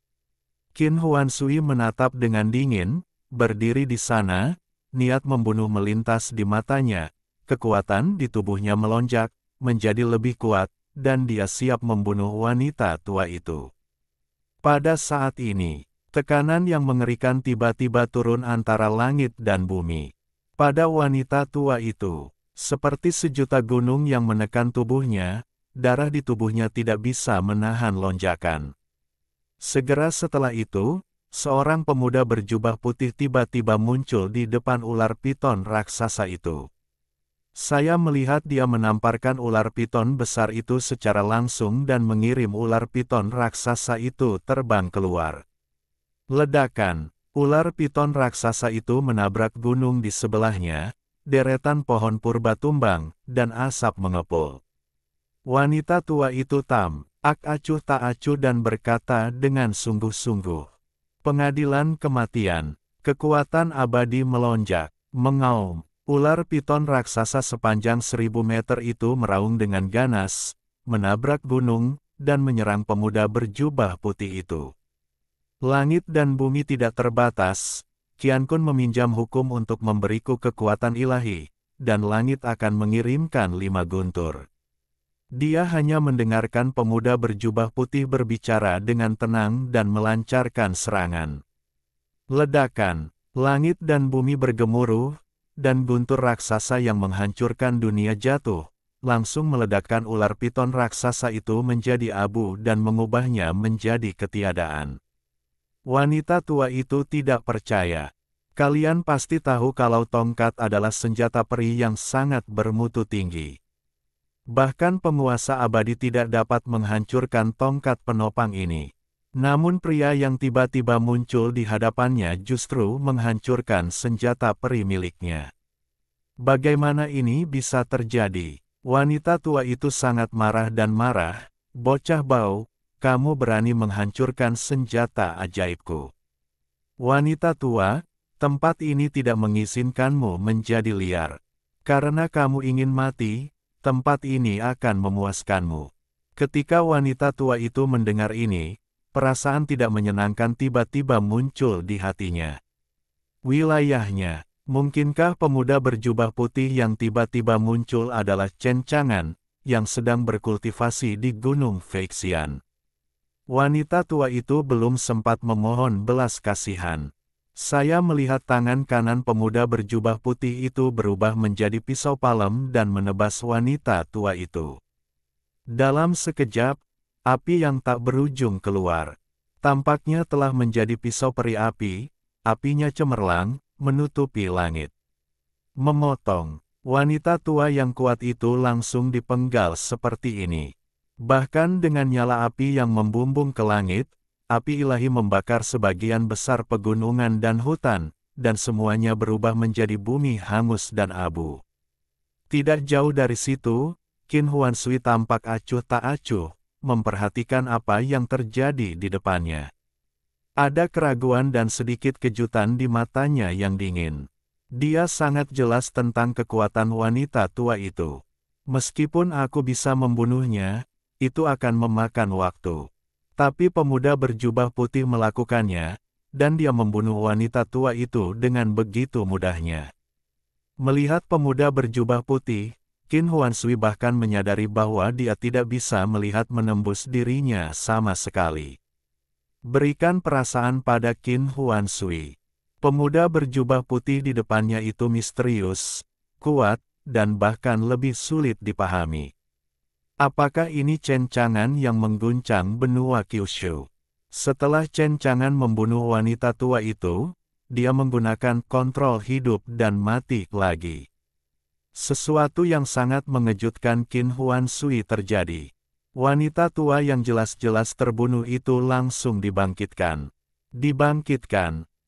Qin Huansui menatap dengan dingin, berdiri di sana, niat membunuh melintas di matanya, kekuatan di tubuhnya melonjak, menjadi lebih kuat, dan dia siap membunuh wanita tua itu. Pada saat ini, tekanan yang mengerikan tiba-tiba turun antara langit dan bumi. Pada wanita tua itu, seperti sejuta gunung yang menekan tubuhnya, darah di tubuhnya tidak bisa menahan lonjakan. Segera setelah itu, seorang pemuda berjubah putih tiba-tiba muncul di depan ular piton raksasa itu. Saya melihat dia menamparkan ular piton besar itu secara langsung dan mengirim ular piton raksasa itu terbang keluar. Ledakan, ular piton raksasa itu menabrak gunung di sebelahnya, deretan pohon purba tumbang, dan asap mengepul. Wanita tua itu acuh tak acuh dan berkata dengan sungguh-sungguh. Pengadilan kematian, kekuatan abadi melonjak, mengaum. Ular piton raksasa sepanjang 1000 meter itu meraung dengan ganas, menabrak gunung, dan menyerang pemuda berjubah putih itu. Langit dan bumi tidak terbatas, Qian Kun meminjam hukum untuk memberiku kekuatan ilahi, dan langit akan mengirimkan 5 guntur. Dia hanya mendengarkan pemuda berjubah putih berbicara dengan tenang dan melancarkan serangan. Ledakan, langit dan bumi bergemuruh, dan guntur raksasa yang menghancurkan dunia jatuh, langsung meledakkan ular piton raksasa itu menjadi abu dan mengubahnya menjadi ketiadaan. Wanita tua itu tidak percaya. Kalian pasti tahu kalau tongkat adalah senjata peri yang sangat bermutu tinggi. Bahkan penguasa abadi tidak dapat menghancurkan tongkat penopang ini. Namun pria yang tiba-tiba muncul di hadapannya justru menghancurkan senjata peri miliknya. Bagaimana ini bisa terjadi? Wanita tua itu sangat marah dan marah. Bocah bau, kamu berani menghancurkan senjata ajaibku. Wanita tua, tempat ini tidak mengizinkanmu menjadi liar. Karena kamu ingin mati, tempat ini akan memuaskanmu. Ketika wanita tua itu mendengar ini, perasaan tidak menyenangkan tiba-tiba muncul di hatinya. Wilayahnya, mungkinkah pemuda berjubah putih yang tiba-tiba muncul adalah Chen Chang'an, yang sedang berkultivasi di Gunung Feixian? Wanita tua itu belum sempat memohon belas kasihan. Saya melihat tangan kanan pemuda berjubah putih itu berubah menjadi pisau palem dan menebas wanita tua itu. Dalam sekejap, api yang tak berujung keluar. Tampaknya telah menjadi pisau peri api, apinya cemerlang, menutupi langit. Memotong, wanita tua yang kuat itu langsung dipenggal seperti ini. Bahkan dengan nyala api yang membumbung ke langit, api ilahi membakar sebagian besar pegunungan dan hutan, dan semuanya berubah menjadi bumi hangus dan abu. Tidak jauh dari situ, Qin Huansui tampak acuh tak acuh, memperhatikan apa yang terjadi di depannya. Ada keraguan dan sedikit kejutan di matanya yang dingin. Dia sangat jelas tentang kekuatan wanita tua itu. Meskipun aku bisa membunuhnya, itu akan memakan waktu. Tapi pemuda berjubah putih melakukannya, dan dia membunuh wanita tua itu dengan begitu mudahnya. Melihat pemuda berjubah putih, Qin Huansui bahkan menyadari bahwa dia tidak bisa melihat menembus dirinya sama sekali. Berikan perasaan pada Qin Huansui. Pemuda berjubah putih di depannya itu misterius, kuat, dan bahkan lebih sulit dipahami. Apakah ini Chen Chang'an yang mengguncang benua Kyushu? Setelah Chen Chang'an membunuh wanita tua itu, dia menggunakan kontrol hidup dan mati lagi. Sesuatu yang sangat mengejutkan Qin Huansui terjadi. Wanita tua yang jelas-jelas terbunuh itu langsung dibangkitkan.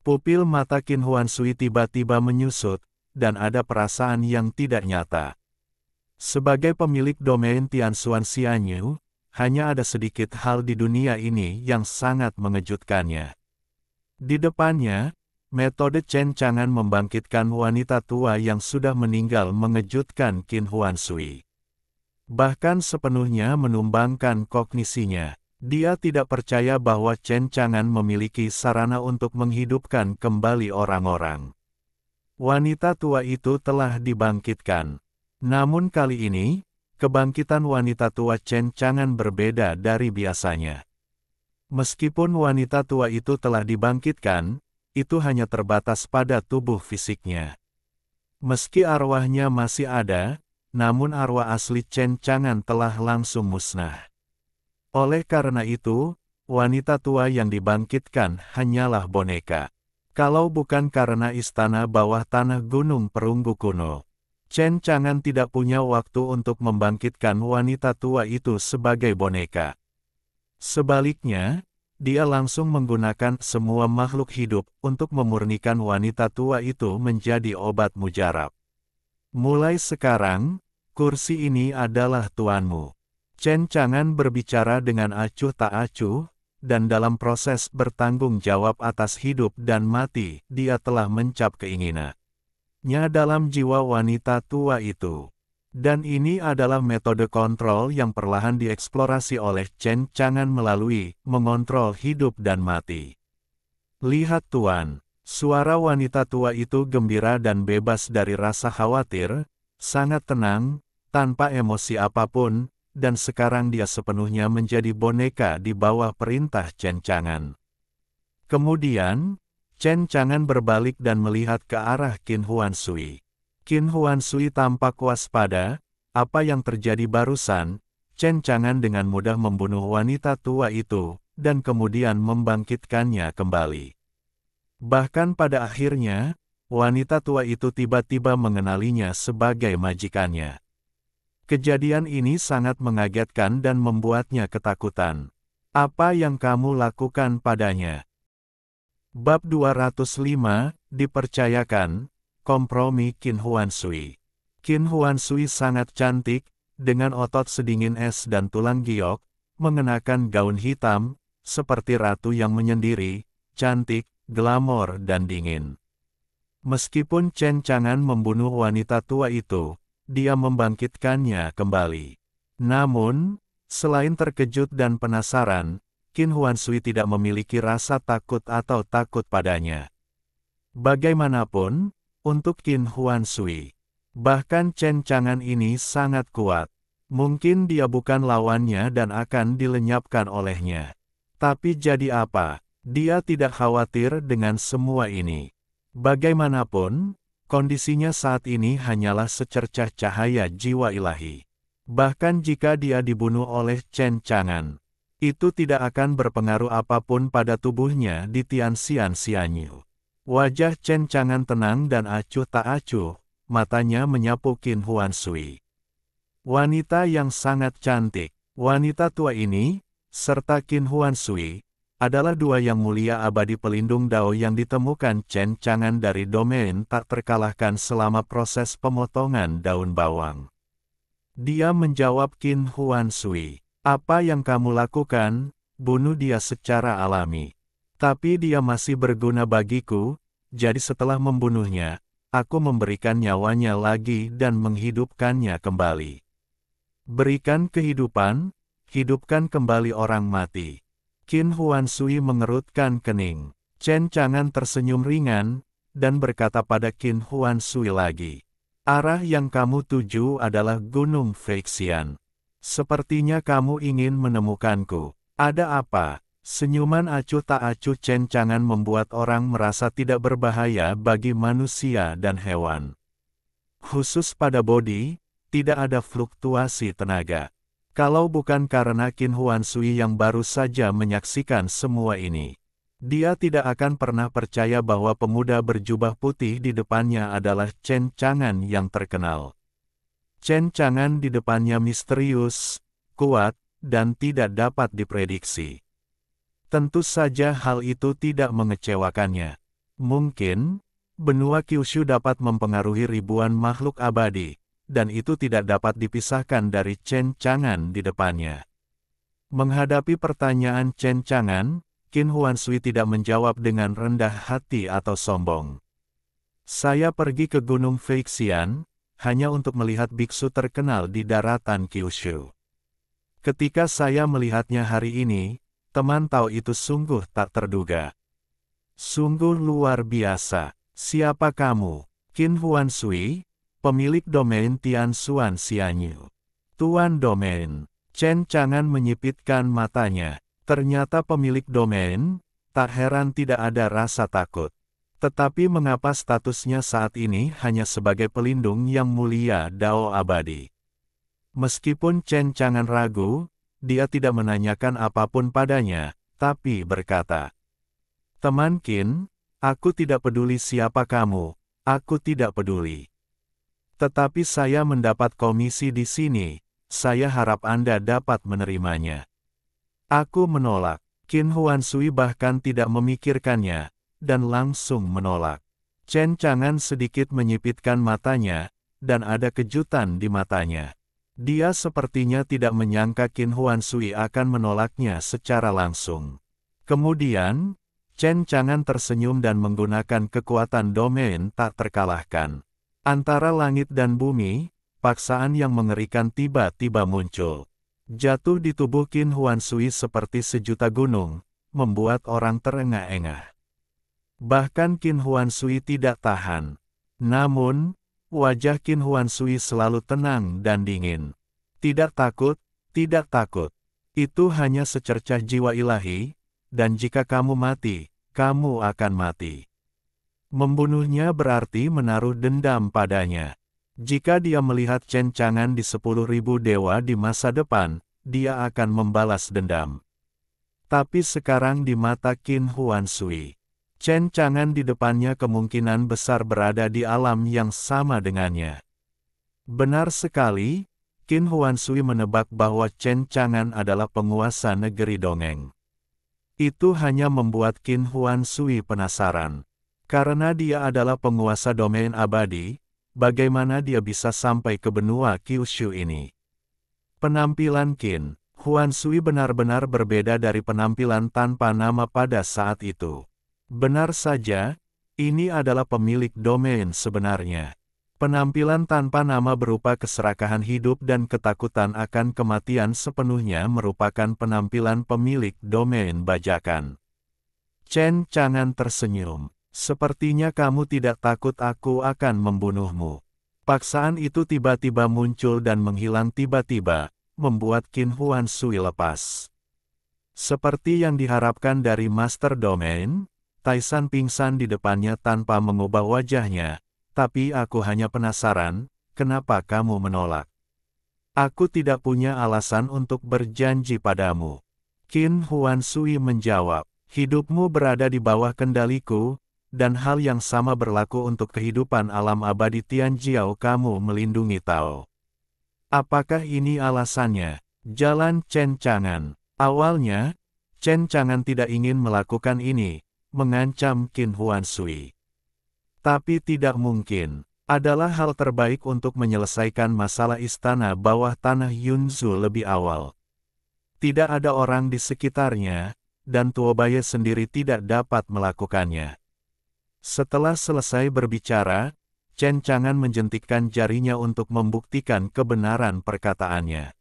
Pupil mata Qin Huansui tiba-tiba menyusut, dan ada perasaan yang tidak nyata. Sebagai pemilik domain Tianxuan Xianyu, hanya ada sedikit hal di dunia ini yang sangat mengejutkannya. Di depannya, metode Chen Chang'an membangkitkan wanita tua yang sudah meninggal mengejutkan Qin Huansui. Bahkan sepenuhnya menumbangkan kognisinya. Dia tidak percaya bahwa Chen Chang'an memiliki sarana untuk menghidupkan kembali orang-orang. Wanita tua itu telah dibangkitkan. Namun kali ini, kebangkitan wanita tua Chen Chang'an berbeda dari biasanya. Meskipun wanita tua itu telah dibangkitkan, itu hanya terbatas pada tubuh fisiknya. Meski arwahnya masih ada, namun arwah asli Chen Chang'an telah langsung musnah. Oleh karena itu, wanita tua yang dibangkitkan hanyalah boneka. Kalau bukan karena istana bawah tanah Gunung Perunggu kuno, Chen Chang'an tidak punya waktu untuk membangkitkan wanita tua itu sebagai boneka. Sebaliknya, dia langsung menggunakan semua makhluk hidup untuk memurnikan wanita tua itu menjadi obat mujarab. Mulai sekarang, kursi ini adalah tuanmu. Chen Chang'an berbicara dengan acuh tak acuh, dan dalam proses bertanggung jawab atas hidup dan mati, dia telah mencap keinginannya dalam jiwa wanita tua itu. Dan ini adalah metode kontrol yang perlahan dieksplorasi oleh Chen Chang'an melalui mengontrol hidup dan mati. Lihat Tuan, suara wanita tua itu gembira dan bebas dari rasa khawatir, sangat tenang, tanpa emosi apapun, dan sekarang dia sepenuhnya menjadi boneka di bawah perintah Chen Chang'an. Kemudian, Chen Chang'an berbalik dan melihat ke arah Qin Huansui. Qin Huansui tampak waspada. Apa yang terjadi barusan? Chen Chang'an dengan mudah membunuh wanita tua itu, dan kemudian membangkitkannya kembali. Bahkan pada akhirnya, wanita tua itu tiba-tiba mengenalinya sebagai majikannya. Kejadian ini sangat mengagetkan dan membuatnya ketakutan. Apa yang kamu lakukan padanya? Bab 205, dipercayakan, kompromi Qin Huansui. Qin Huansui sangat cantik, dengan otot sedingin es dan tulang giok, mengenakan gaun hitam, seperti ratu yang menyendiri, cantik, glamor dan dingin. Meskipun Chen Chang'an membunuh wanita tua itu, dia membangkitkannya kembali. Namun, selain terkejut dan penasaran, Qin Huansui tidak memiliki rasa takut atau takut padanya. Bagaimanapun, untuk Qin Huansui, bahkan Chen Chang'an ini sangat kuat. Mungkin dia bukan lawannya dan akan dilenyapkan olehnya. Tapi jadi apa? Dia tidak khawatir dengan semua ini. Bagaimanapun, kondisinya saat ini hanyalah secercah cahaya jiwa ilahi. Bahkan jika dia dibunuh oleh Chen Chang'an, itu tidak akan berpengaruh apapun pada tubuhnya di Tianxian Xianyu. Wajah Chen Chang'an tenang dan acuh tak acuh, matanya menyapu Qin Huansui. Wanita yang sangat cantik, wanita tua ini, serta Qin Huansui, adalah dua yang mulia abadi pelindung Dao yang ditemukan Chen Chang'an dari domain tak terkalahkan selama proses pemotongan daun bawang. Dia menjawab Qin Huansui, apa yang kamu lakukan? Bunuh dia secara alami. Tapi dia masih berguna bagiku, jadi setelah membunuhnya, aku memberikan nyawanya lagi dan menghidupkannya kembali. Berikan kehidupan, hidupkan kembali orang mati. Qin Huansui mengerutkan kening. Chen Chang'an tersenyum ringan, dan berkata pada Qin Huansui lagi, arah yang kamu tuju adalah Gunung Feixian. Sepertinya kamu ingin menemukanku. Ada apa? Senyuman acuh tak acuh Chen Chang'an membuat orang merasa tidak berbahaya bagi manusia dan hewan. Khusus pada bodi, tidak ada fluktuasi tenaga. Kalau bukan karena Qin Huansui yang baru saja menyaksikan semua ini, dia tidak akan pernah percaya bahwa pemuda berjubah putih di depannya adalah Chen Chang'an yang terkenal. Chen Chang'an di depannya misterius, kuat, dan tidak dapat diprediksi. Tentu saja hal itu tidak mengecewakannya. Mungkin, benua Kyushu dapat mempengaruhi ribuan makhluk abadi, dan itu tidak dapat dipisahkan dari Chen Chang'an di depannya. Menghadapi pertanyaan Chen Chang'an, Qin Huansui tidak menjawab dengan rendah hati atau sombong. Saya pergi ke Gunung Feixian, hanya untuk melihat biksu terkenal di daratan Kyushu. Ketika saya melihatnya hari ini, teman Tao itu sungguh tak terduga. Sungguh luar biasa. Siapa kamu? Qin Huansui, pemilik domain Tianxuan Xianyu. Tuan domain. Chen Chang'an menyipitkan matanya. Ternyata pemilik domain, tak heran tidak ada rasa takut. Tetapi mengapa statusnya saat ini hanya sebagai pelindung yang mulia Dao abadi? Meskipun Chen Chang'an ragu, dia tidak menanyakan apapun padanya, tapi berkata, "Teman Qin, aku tidak peduli siapa kamu, aku tidak peduli. Tetapi saya mendapat komisi di sini, saya harap Anda dapat menerimanya." Aku menolak. Qin Huansui bahkan tidak memikirkannya, dan langsung menolak. Chen Chang'an sedikit menyipitkan matanya, dan ada kejutan di matanya. Dia sepertinya tidak menyangka Qin Huansui akan menolaknya secara langsung. Kemudian, Chen Chang'an tersenyum dan menggunakan kekuatan domain tak terkalahkan. Antara langit dan bumi, paksaan yang mengerikan tiba-tiba muncul. Jatuh di tubuh Qin Huansui seperti sejuta gunung, membuat orang terengah-engah. Bahkan Qin Huansui tidak tahan. Namun, wajah Qin Huansui selalu tenang dan dingin. Tidak takut, tidak takut. Itu hanya secercah jiwa ilahi, dan jika kamu mati, kamu akan mati. Membunuhnya berarti menaruh dendam padanya. Jika dia melihat Chen Chang'an di 10.000 dewa di masa depan, dia akan membalas dendam. Tapi sekarang di mata Qin Huansui, Chen Chang'an di depannya kemungkinan besar berada di alam yang sama dengannya. Benar sekali, Qin Huansui menebak bahwa Chen Chang'an adalah penguasa negeri dongeng. Itu hanya membuat Qin Huansui penasaran. Karena dia adalah penguasa domain abadi, bagaimana dia bisa sampai ke benua Kyushu ini? Penampilan Qin Huansui benar-benar berbeda dari penampilan tanpa nama pada saat itu. Benar saja, ini adalah pemilik domain sebenarnya. Penampilan tanpa nama berupa keserakahan hidup dan ketakutan akan kematian sepenuhnya merupakan penampilan pemilik domain bajakan. Chen Chang'an tersenyum. "Sepertinya kamu tidak takut aku akan membunuhmu." Paksaan itu tiba-tiba muncul dan menghilang tiba-tiba, membuat Qin Huansui lepas. Seperti yang diharapkan dari Master Domain, Taisan pingsan di depannya tanpa mengubah wajahnya, "Tapi aku hanya penasaran, kenapa kamu menolak?" "Aku tidak punya alasan untuk berjanji padamu." Qin Huansui menjawab, "Hidupmu berada di bawah kendaliku, dan hal yang sama berlaku untuk kehidupan alam abadi Tianjiao. Kamu melindungi Tao." "Apakah ini alasannya?" Jalan Chen Chang'an. Awalnya, Chen Chang'an tidak ingin melakukan ini, mengancam Qin Huansui. Tapi tidak mungkin. Adalah hal terbaik untuk menyelesaikan masalah istana bawah tanah Yunzu lebih awal. Tidak ada orang di sekitarnya, dan Tuobaye sendiri tidak dapat melakukannya. Setelah selesai berbicara, Chen Chang'an menjentikkan jarinya untuk membuktikan kebenaran perkataannya.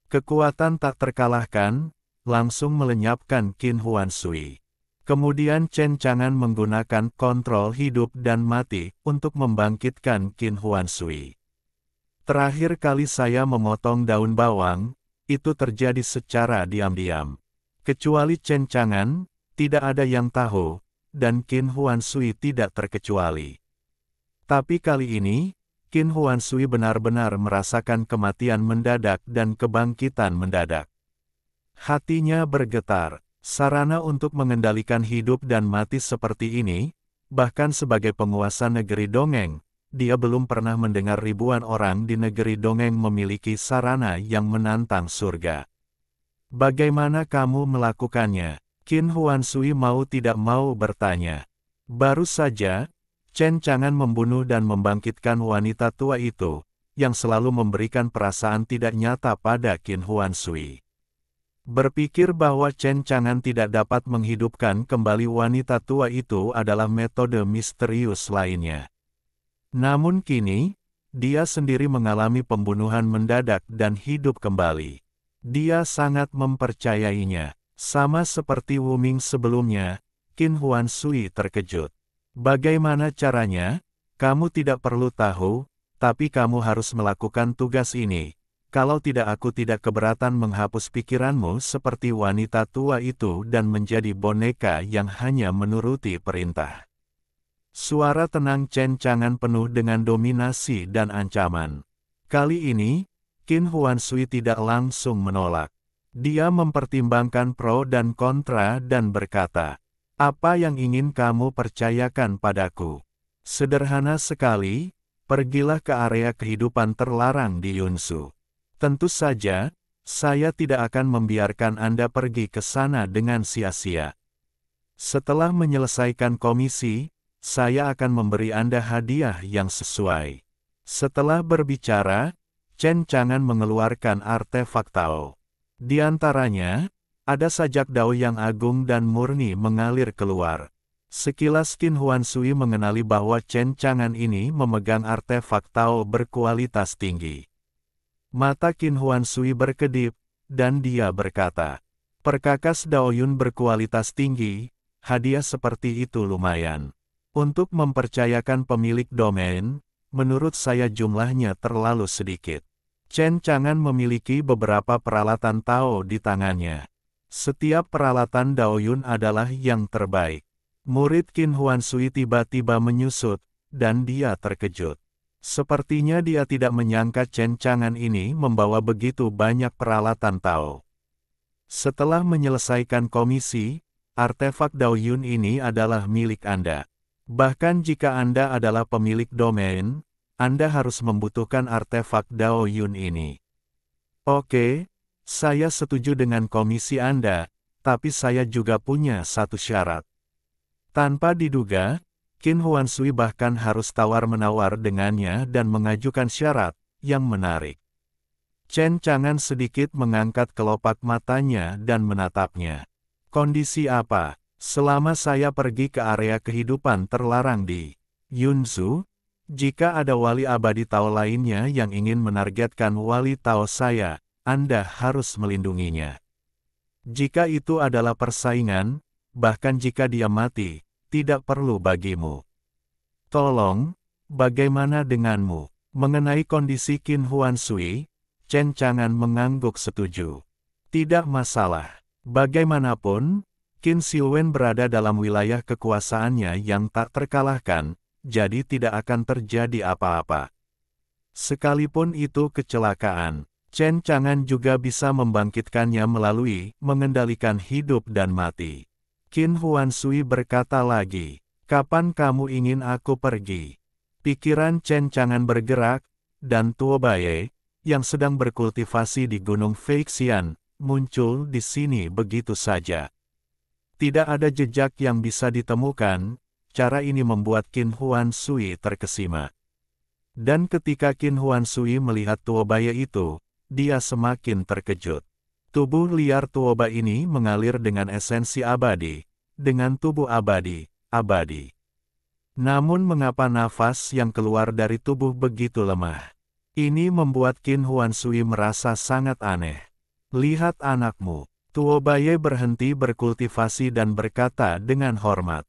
Kekuatan tak terkalahkan, langsung melenyapkan Qin Huansui. Kemudian Chen Chang'an menggunakan kontrol hidup dan mati untuk membangkitkan Qin Huansui. "Terakhir kali saya memotong daun bawang, itu terjadi secara diam-diam. Kecuali Chen Chang'an, tidak ada yang tahu, dan Qin Huansui tidak terkecuali. Tapi kali ini, Qin Huansui benar-benar merasakan kematian mendadak dan kebangkitan mendadak. Hatinya bergetar. Sarana untuk mengendalikan hidup dan mati seperti ini, bahkan sebagai penguasa negeri dongeng, dia belum pernah mendengar ribuan orang di negeri dongeng memiliki sarana yang menantang surga. "Bagaimana kamu melakukannya?" Qin Huansui mau tidak mau bertanya. Baru saja, Chen Chang'an membunuh dan membangkitkan wanita tua itu, yang selalu memberikan perasaan tidak nyata pada Qin Huansui. Berpikir bahwa Chen Chang'an tidak dapat menghidupkan kembali wanita tua itu adalah metode misterius lainnya. Namun kini, dia sendiri mengalami pembunuhan mendadak dan hidup kembali. Dia sangat mempercayainya. Sama seperti Wu Ming sebelumnya, Qin Huansui terkejut. "Bagaimana caranya? Kamu tidak perlu tahu, tapi kamu harus melakukan tugas ini. Kalau tidak aku tidak keberatan menghapus pikiranmu seperti wanita tua itu dan menjadi boneka yang hanya menuruti perintah." Suara tenang Chen Chang'an penuh dengan dominasi dan ancaman. Kali ini, Qin Huansui tidak langsung menolak. Dia mempertimbangkan pro dan kontra dan berkata, "Apa yang ingin kamu percayakan padaku? Sederhana sekali, pergilah ke area kehidupan terlarang di Yunsu. Tentu saja, saya tidak akan membiarkan Anda pergi ke sana dengan sia-sia. Setelah menyelesaikan komisi, saya akan memberi Anda hadiah yang sesuai." Setelah berbicara, Chen Chang'an mengeluarkan artefak Tao. Di antaranya, ada sajak Dao yang agung dan murni mengalir keluar. Sekilas Qin Huansui mengenali bahwa Chen Chang'an ini memegang artefak Tao berkualitas tinggi. Mata Qin Huansui berkedip, dan dia berkata, "Perkakas Daoyun berkualitas tinggi, hadiah seperti itu lumayan. Untuk mempercayakan pemilik domain, menurut saya jumlahnya terlalu sedikit." Chen Chang'an memiliki beberapa peralatan Tao di tangannya. Setiap peralatan Daoyun adalah yang terbaik. Murid Qin Huansui tiba-tiba menyusut, dan dia terkejut. Sepertinya dia tidak menyangka Chen Chang'an ini membawa begitu banyak peralatan Tao. Setelah menyelesaikan komisi, artefak Daoyun ini adalah milik Anda. Bahkan jika Anda adalah pemilik domain, Anda harus membutuhkan artefak Daoyun ini. Oke, saya setuju dengan komisi Anda, tapi saya juga punya satu syarat. Tanpa diduga, Qin Huansui bahkan harus tawar-menawar dengannya dan mengajukan syarat yang menarik. Chen Chang'an sedikit mengangkat kelopak matanya dan menatapnya. "Kondisi apa? Selama saya pergi ke area kehidupan terlarang di Yunsu, jika ada wali abadi Tao lainnya yang ingin menargetkan wali Tao saya, Anda harus melindunginya. Jika itu adalah persaingan, bahkan jika dia mati, tidak perlu bagimu. Tolong, bagaimana denganmu?" Mengenai kondisi Qin Huansui, Chen Chang'an mengangguk setuju. "Tidak masalah. Bagaimanapun, Qin Siwen berada dalam wilayah kekuasaannya yang tak terkalahkan, jadi tidak akan terjadi apa-apa. Sekalipun itu kecelakaan, Chen Chang'an juga bisa membangkitkannya melalui mengendalikan hidup dan mati." Qin Huansui berkata lagi, "Kapan kamu ingin aku pergi?" Pikiran Chen Chang'an bergerak, dan Tuo Baye, yang sedang berkultivasi di Gunung Feixian, muncul di sini begitu saja. Tidak ada jejak yang bisa ditemukan. Cara ini membuat Qin Huansui terkesima. Dan ketika Qin Huansui melihat Tuo Baye itu, dia semakin terkejut. Tubuh liar Tuo Baye ini mengalir dengan esensi abadi, dengan tubuh abadi. Namun mengapa nafas yang keluar dari tubuh begitu lemah? Ini membuat Qin Huansui merasa sangat aneh. "Lihat anakmu." Tuo Baye berhenti berkultivasi dan berkata dengan hormat,